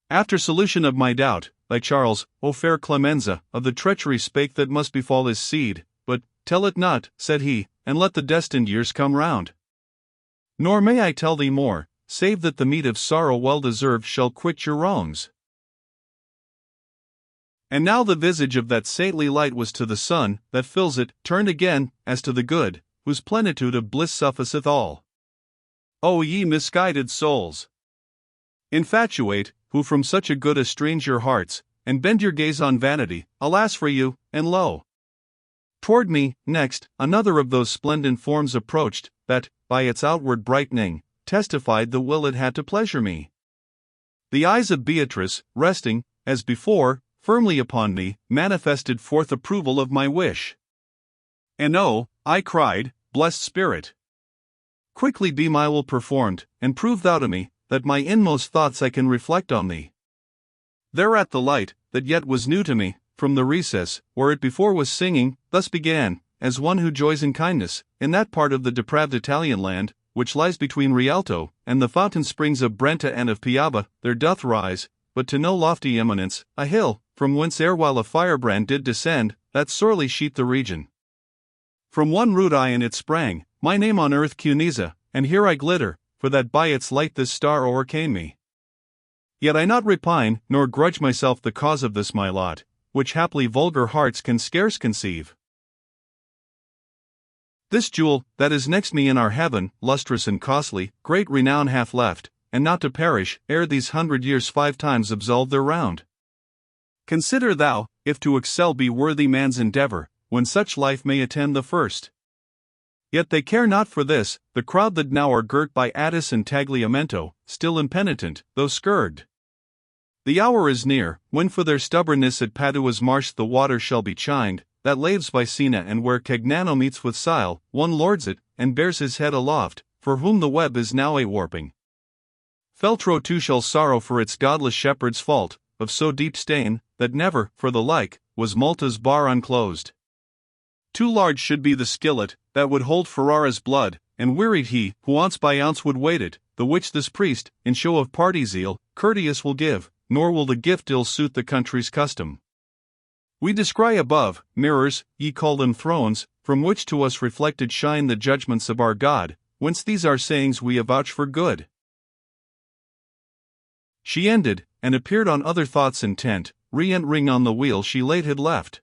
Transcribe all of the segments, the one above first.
After solution of my doubt, thy Charles, O fair Clemenza, of the treachery spake that must befall his seed, but, tell it not, said he, and let the destined years come round. Nor may I tell thee more, save that the meed of sorrow well deserved shall quit your wrongs. And now the visage of that saintly light was to the sun, that fills it, turned again, as to the good, whose plenitude of bliss sufficeth all. O ye misguided souls! Infatuate, who from such a good estrange your hearts, and bend your gaze on vanity, alas for you, and lo! Toward me, next, another of those splendent forms approached, that, by its outward brightening, testified the will it had to pleasure me. The eyes of Beatrice, resting, as before, firmly upon me, manifested forth approval of my wish. And oh, I cried, blessed spirit! Quickly be my will performed, and prove thou to me, that my inmost thoughts I can reflect on thee. Thereat the light, that yet was new to me, from the recess, where it before was singing, thus began, as one who joys in kindness, in that part of the depraved Italian land, which lies between Rialto, and the fountain springs of Brenta and of Piava, there doth rise, but to no lofty eminence, a hill, from whence erewhile a firebrand did descend, that sorely sheet the region. From one rude ion it sprang, my name on earth Cunisa, and here I glitter, for that by its light this star o'ercame me. Yet I not repine, nor grudge myself the cause of this my lot, which haply vulgar hearts can scarce conceive. This jewel, that is next me in our heaven, lustrous and costly, great renown hath left, and not to perish, ere these 100 years 5 times absolve their round. Consider thou, if to excel be worthy man's endeavor, when such life may attend the first. Yet they care not for this, the crowd that now are girt by Attis and Tagliamento, still impenitent, though scourged. The hour is near, when for their stubbornness at Padua's marsh the water shall be chined, that laves by Sina and where Cagnano meets with Sile, one lords it, and bears his head aloft, for whom the web is now a warping. Feltro too shall sorrow for its godless shepherd's fault, of so deep stain, that never, for the like, was Malta's bar unclosed. Too large should be the skillet, that would hold Ferrara's blood, and wearied he, who ounce by ounce would weight it, the which this priest, in show of party zeal, courteous will give, nor will the gift ill suit the country's custom. We descry above, mirrors, ye call them thrones, from which to us reflected shine the judgments of our God, whence these our sayings we avouch for good. She ended, and appeared on other thoughts intent, re-entering on the wheel she late had left.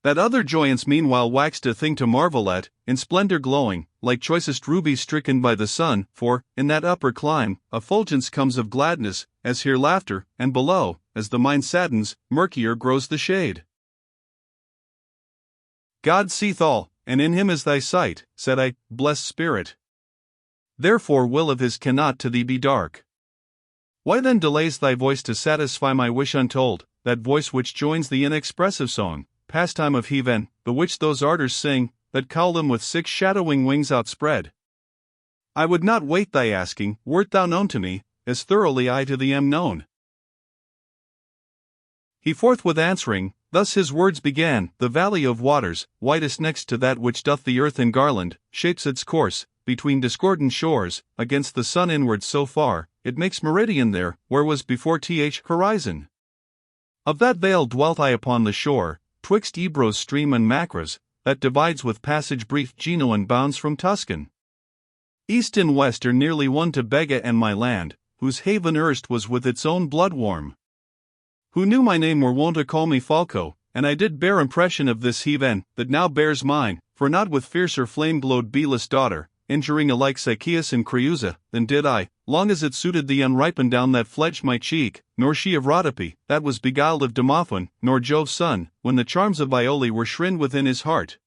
That other joyance meanwhile waxed a thing to marvel at, in splendor glowing, like choicest rubies stricken by the sun, for, in that upper clime, effulgence comes of gladness, as here laughter, and below, as the mind saddens, murkier grows the shade. God seeth all, and in him is thy sight, said I, blessed spirit. Therefore will of his cannot to thee be dark. Why then delays thy voice to satisfy my wish untold, that voice which joins the inexpressive song, pastime of heathen, the which those ardors sing, that cowl them with 6 shadowing wings outspread? I would not wait thy asking, wert thou known to me, as thoroughly I to thee am known. He forthwith answering, thus his words began, the valley of waters, whitest next to that which doth the earth engarland, shapes its course, between discordant shores, against the sun inward so far, it makes meridian there, where was before horizon. Of that vale dwelt I upon the shore, twixt Ebro's stream and Macra's, that divides with passage brief Genoan bounds from Tuscan. East and west are nearly one to Bega and my land, whose haven erst was with its own blood warm. Who knew my name were wont to call me Falco, and I did bear impression of this heathen, that now bears mine, for not with fiercer flame glowed Belus' daughter, injuring alike Sychaeus and Creusa, than did I, long as it suited the unripened down that fledged my cheek, nor she of Rhodope, that was beguiled of Demophon, nor Jove's son, when the charms of Iole were shrinned within his heart.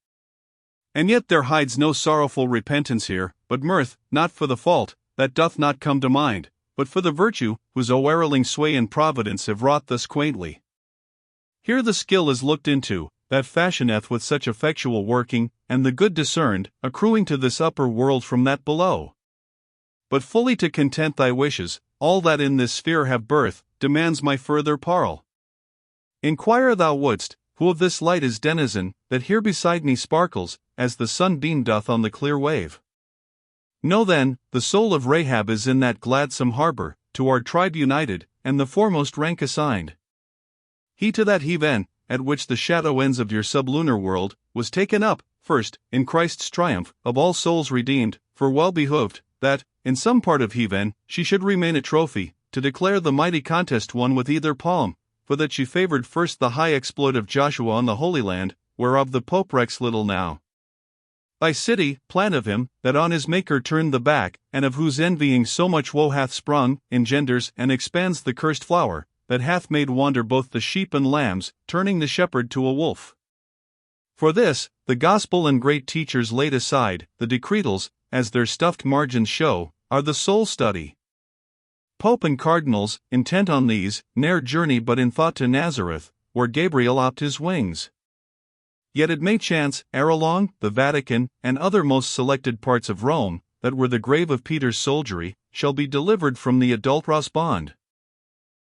And yet there hides no sorrowful repentance here, but mirth, not for the fault, that doth not come to mind, but for the virtue, whose o'erruling sway and providence have wrought thus quaintly. Here the skill is looked into, that fashioneth with such effectual working, and the good discerned, accruing to this upper world from that below. But fully to content thy wishes, all that in this sphere have birth, demands my further parle. Inquire thou wouldst, who of this light is denizen, that here beside me sparkles, as the sunbeam doth on the clear wave. Know then, the soul of Rahab is in that gladsome harbor, to our tribe united, and the foremost rank assigned. He to that heaven, at which the shadow ends of your sublunar world, was taken up, first, in Christ's triumph, of all souls redeemed, for well behoved, that, in some part of heaven, she should remain a trophy, to declare the mighty contest won with either palm, for that she favored first the high exploit of Joshua on the Holy Land, whereof the Pope recks little now. By city, plan of him, that on his Maker turned the back, and of whose envying so much woe hath sprung, engenders and expands the cursed flower, that hath made wander both the sheep and lambs, turning the shepherd to a wolf. For this, the gospel and great teachers laid aside, the decretals, as their stuffed margins show, are the sole study. Pope and cardinals, intent on these, ne'er journey but in thought to Nazareth, where Gabriel opt his wings. Yet it may chance, ere long, the Vatican, and other most selected parts of Rome, that were the grave of Peter's soldiery, shall be delivered from the adulterous bond.